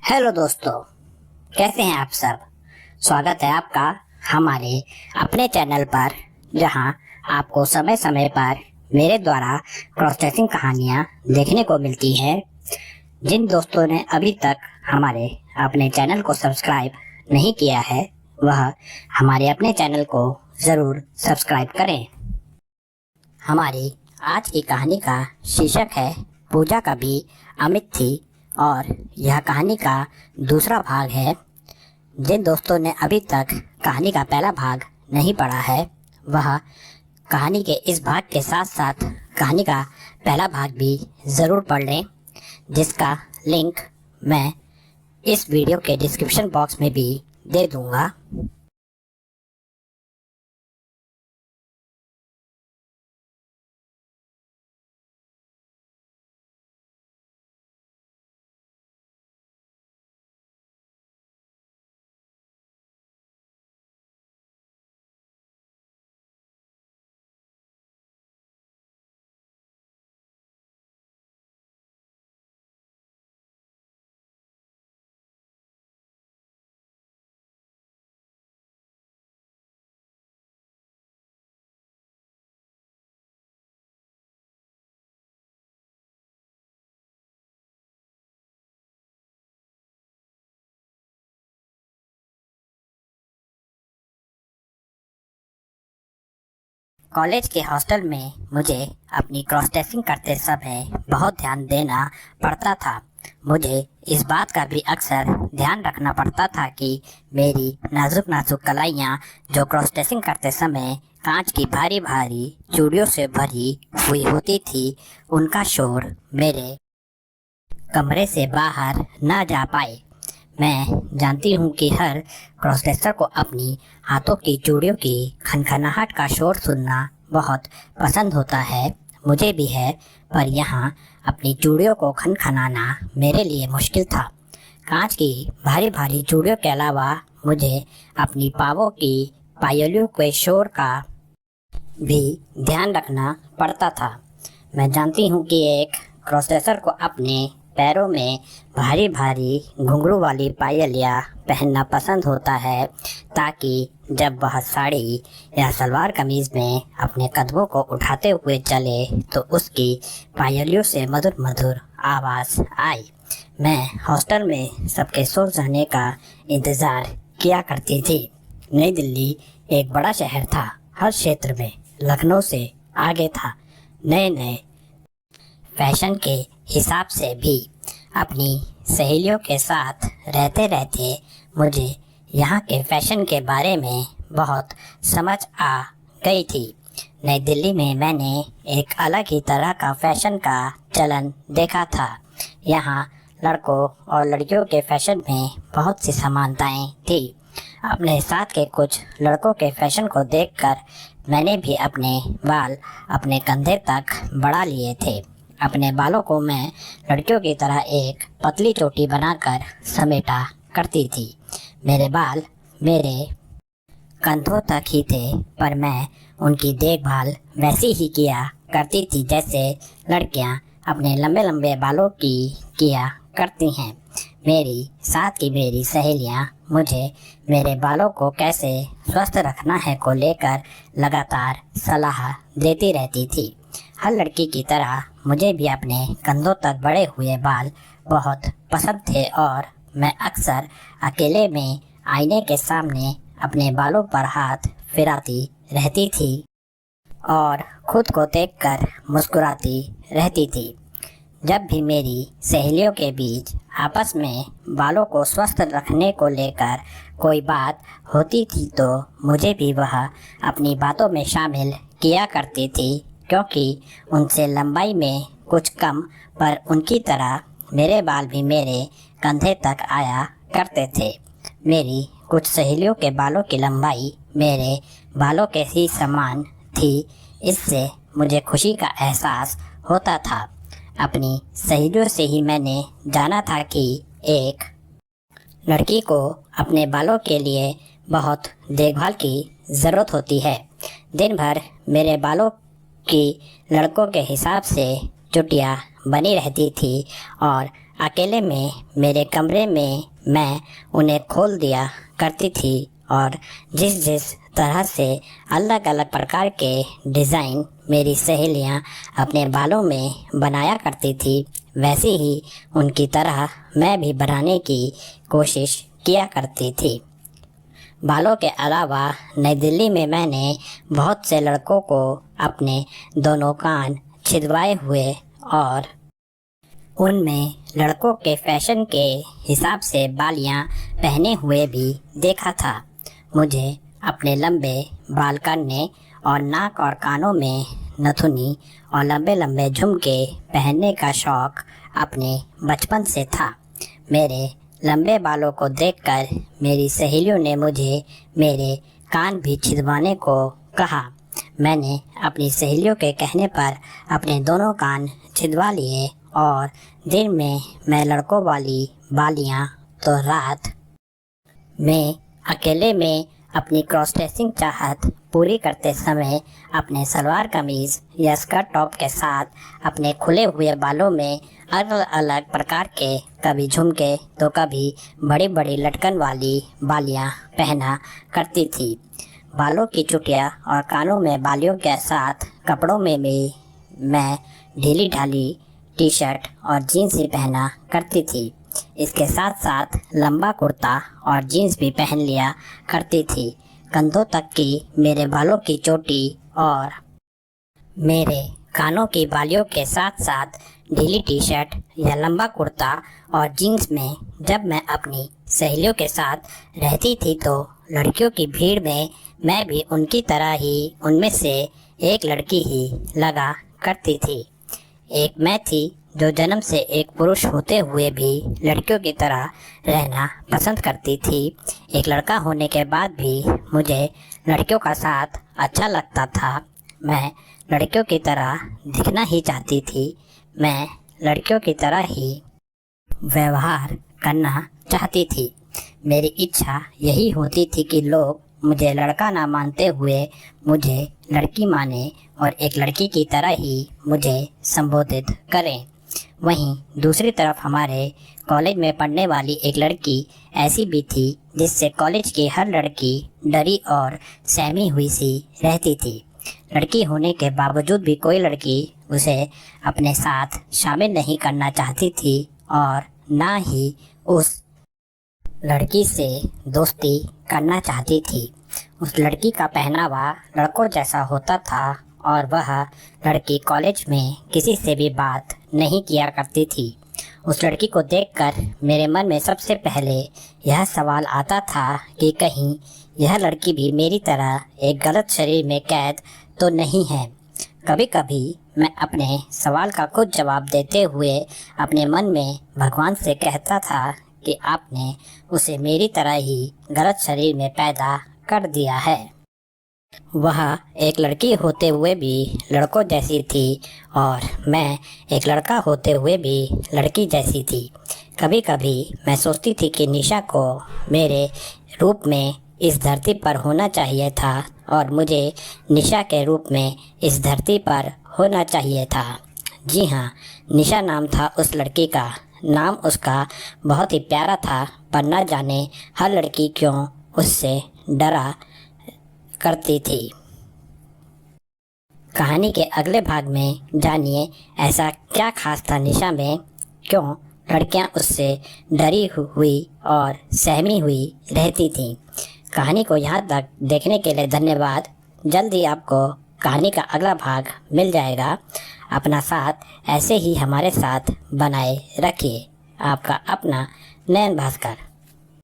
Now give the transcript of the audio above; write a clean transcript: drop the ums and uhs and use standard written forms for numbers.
Hello दोस्तों, कैसे हैं आप सब। स्वागत है आपका हमारे अपने चैनल पर, जहां आपको समय समय पर मेरे द्वारा क्रॉस ड्रेसिंग कहानियां देखने को मिलती हैं। जिन दोस्तों ने अभी तक हमारे अपने चैनल को सब्सक्राइब नहीं किया है, वह हमारे अपने चैनल को ज़रूर सब्सक्राइब करें। हमारी आज की कहानी का शीर्षक है पूजा कभी अमित थी, और यह कहानी का दूसरा भाग है। जिन दोस्तों ने अभी तक कहानी का पहला भाग नहीं पढ़ा है, वह कहानी के इस भाग के साथ साथ कहानी का पहला भाग भी ज़रूर पढ़ लें, जिसका लिंक मैं इस वीडियो के डिस्क्रिप्शन बॉक्स में भी दे दूँगा। कॉलेज के हॉस्टल में मुझे अपनी क्रॉस ड्रेसिंग करते समय बहुत ध्यान देना पड़ता था। मुझे इस बात का भी अक्सर ध्यान रखना पड़ता था कि मेरी नाजुक नाजुक कलाइयाँ जो क्रॉस ड्रेसिंग करते समय कांच की भारी भारी चूड़ियों से भरी हुई होती थी, उनका शोर मेरे कमरे से बाहर न जा पाए। मैं जानती हूँ कि हर क्रॉस ड्रेसर को अपनी हाथों की चूड़ियों की खनखनाहट का शोर सुनना बहुत पसंद होता है। मुझे भी है, पर यहाँ अपनी चूड़ियों को खनखनाना मेरे लिए मुश्किल था। कांच की भारी भारी चूड़ियों के अलावा मुझे अपनी पावों की पायलियों के शोर का भी ध्यान रखना पड़ता था। मैं जानती हूँ कि एक क्रॉस ड्रेसर को अपने पैरों में भारी भारी घुंघरू वाली पायलियाँ पहनना पसंद होता है, ताकि जब वह साड़ी या सलवार कमीज़ में अपने कदमों को उठाते हुए चले तो उसकी पायलियों से मधुर मधुर आवाज़ आए। मैं हॉस्टल में सबके सो जाने का इंतज़ार किया करती थी। नई दिल्ली एक बड़ा शहर था, हर क्षेत्र में लखनऊ से आगे था। नए नए फैशन के हिसाब से भी अपनी सहेलियों के साथ रहते रहते मुझे यहाँ के फैशन के बारे में बहुत समझ आ गई थी। नई दिल्ली में मैंने एक अलग ही तरह का फैशन का चलन देखा था। यहाँ लड़कों और लड़कियों के फैशन में बहुत सी समानताएं थी। अपने साथ के कुछ लड़कों के फैशन को देखकर मैंने भी अपने बाल अपने कंधे तक बढ़ा लिए थे। अपने बालों को मैं लड़कियों की तरह एक पतली चोटी बनाकर समेटा करती थी। मेरे बाल मेरे कंधों तक ही थे, पर मैं उनकी देखभाल वैसी ही किया करती थी जैसे लड़कियां अपने लंबे लंबे बालों की किया करती हैं। मेरी साथ की मेरी सहेलियां मुझे मेरे बालों को कैसे स्वस्थ रखना है को लेकर लगातार सलाह देती रहती थी। हर लड़की की तरह मुझे भी अपने कंधों तक बढ़े हुए बाल बहुत पसंद थे, और मैं अक्सर अकेले में आईने के सामने अपने बालों पर हाथ फिराती रहती थी और खुद को देखकर मुस्कुराती रहती थी। जब भी मेरी सहेलियों के बीच आपस में बालों को स्वस्थ रखने को लेकर कोई बात होती थी, तो मुझे भी वह अपनी बातों में शामिल किया करती थी, क्योंकि उनसे लंबाई में कुछ कम, पर उनकी तरह मेरे बाल भी मेरे कंधे तक आया करते थे। मेरी कुछ सहेलियों के बालों की लंबाई मेरे बालों के ही समान थी। इससे मुझे खुशी का एहसास होता था। अपनी सहेलियों से ही मैंने जाना था कि एक लड़की को अपने बालों के लिए बहुत देखभाल की ज़रूरत होती है। दिन भर मेरे बालों की लड़कों के हिसाब से चुटिया बनी रहती थी, और अकेले में मेरे कमरे में मैं उन्हें खोल दिया करती थी और जिस जिस तरह से अलग अलग प्रकार के डिज़ाइन मेरी सहेलियां अपने बालों में बनाया करती थी, वैसे ही उनकी तरह मैं भी बनाने की कोशिश किया करती थी। बालों के अलावा नई दिल्ली में मैंने बहुत से लड़कों को अपने दोनों कान छिदवाए हुए और उनमें लड़कों के फैशन के हिसाब से बालियां पहने हुए भी देखा था। मुझे अपने लंबे बाल करने और नाक और कानों में नथुनी और लंबे लंबे झुमके पहनने का शौक़ अपने बचपन से था। मेरे लंबे बालों को देखकर मेरी सहेलियों ने मुझे मेरे कान भी छिदवाने को कहा। मैंने अपनी सहेलियों के कहने पर अपने दोनों कान छिदवा लिए और दिन में मैं लड़कों वाली बालियां तो रात में अकेले में अपनी क्रॉस ड्रेसिंग चाहत पूरी करते समय अपने सलवार कमीज़ या स्कर्ट टॉप के साथ अपने खुले हुए बालों में अलग अलग प्रकार के कभी झुमके तो कभी बड़ी बड़ी लटकन वाली बालियां पहना करती थी। बालों की चुटिया और कानों में बालियों के साथ कपड़ों में भी मैं ढीली ढाली टी शर्ट और जीन्स भी पहना करती थी। इसके साथ साथ लंबा कुर्ता और जीन्स भी पहन लिया करती थी। कंधों तक की मेरे बालों की चोटी और मेरे कानों की बालियों के साथ साथ ढीली टी शर्ट या लंबा कुर्ता और जीन्स में जब मैं अपनी सहेलियों के साथ रहती थी तो लड़कियों की भीड़ में मैं भी उनकी तरह ही उनमें से एक लड़की ही लगा करती थी। एक मैं थी जो जन्म से एक पुरुष होते हुए भी लड़कियों की तरह रहना पसंद करती थी। एक लड़का होने के बाद भी मुझे लड़कियों का साथ अच्छा लगता था। मैं लड़कियों की तरह दिखना ही चाहती थी। मैं लड़कियों की तरह ही व्यवहार करना चाहती थी। मेरी इच्छा यही होती थी कि लोग मुझे लड़का ना मानते हुए मुझे लड़की माने और एक लड़की की तरह ही मुझे संबोधित करें। वहीं दूसरी तरफ हमारे कॉलेज में पढ़ने वाली एक लड़की ऐसी भी थी जिससे कॉलेज की हर लड़की डरी और सहमी हुई सी रहती थी। लड़की होने के बावजूद भी कोई लड़की उसे अपने साथ शामिल नहीं करना चाहती थी और ना ही उस लड़की से दोस्ती करना चाहती थी। उस लड़की का पहनावा लड़कों जैसा होता था और वह लड़की कॉलेज में किसी से भी बात नहीं किया करती थी। उस लड़की को देखकर मेरे मन में सबसे पहले यह सवाल आता था कि कहीं यह लड़की भी मेरी तरह एक गलत शरीर में कैद तो नहीं है। कभी कभी मैं अपने सवाल का खुद जवाब देते हुए अपने मन में भगवान से कहता था कि आपने उसे मेरी तरह ही गलत शरीर में पैदा कर दिया है। वह एक लड़की होते हुए भी लड़कों जैसी थी और मैं एक लड़का होते हुए भी लड़की जैसी थी। कभी कभी मैं सोचती थी कि निशा को मेरे रूप में इस धरती पर होना चाहिए था और मुझे निशा के रूप में इस धरती पर होना चाहिए था। जी हाँ, निशा नाम था उस लड़की का। नाम उसका बहुत ही प्यारा था, पर न जाने हर लड़की क्यों उससे डरा करती थी। कहानी के अगले भाग में जानिए ऐसा क्या खास था निशा में, क्यों लड़कियां उससे डरी हुई और सहमी हुई रहती थीं। कहानी को यहाँ तक देखने के लिए धन्यवाद। जल्द ही आपको कहानी का अगला भाग मिल जाएगा। अपना साथ ऐसे ही हमारे साथ बनाए रखिए। आपका अपना नयन भास्कर।